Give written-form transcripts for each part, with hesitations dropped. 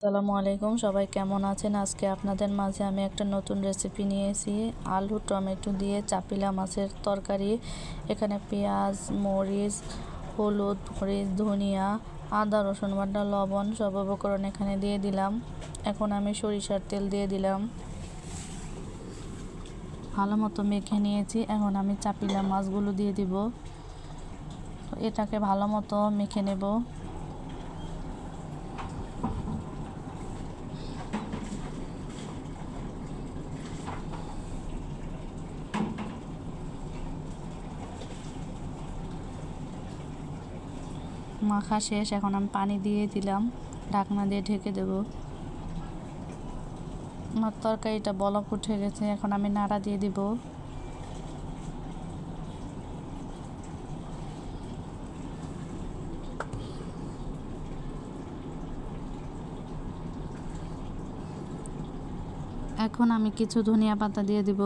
আসসালামু আলাইকুম, সবাই কেমন আছেন? আজকে আপনাদের মাঝে আমি একটা নতুন রেসিপি নিয়েছি। আলু টমেটো দিয়ে চাপিলা মাছের তরকারি। এখানে পেঁয়াজ, মরিচ, হলুদ, মরিচ, ধনিয়া, আদা, রসুন বাটা, লবণ সব উপকরণ এখানে দিয়ে দিলাম। এখন আমি সরিষার তেল দিয়ে দিলাম। ভালো মতো মেখে নিয়েছি। এখন আমি চাপিলা মাছগুলো দিয়ে দিব। এটাকে ভালো মতো মেখে নেব। মাখা শেষ। এখন আমি পানি দিয়ে দিলাম, ঢাকনা দিয়ে ঢেকে দেব। আমার তরকারিটা বলক উঠে গেছে। এখন আমি নাড়া দিয়ে দিব। এখন আমি কিছু ধনিয়া পাতা দিয়ে দিব।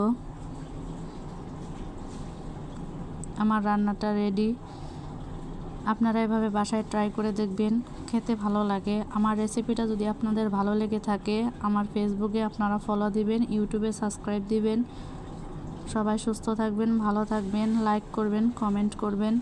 আমার রান্নাটা রেডি। আপনারা এভাবে বাসায় ট্রাই করে দেখবেন, খেতে ভালো লাগে। আমার রেসিপিটা যদি আপনাদের ভালো লেগে থাকে, আমার ফেসবুকে আপনারা ফলো দিবেন, ইউটিউবে সাবস্ক্রাইব দিবেন। সবাই সুস্থ থাকবেন, ভালো থাকবেন, লাইক করবেন, কমেন্ট করবেন।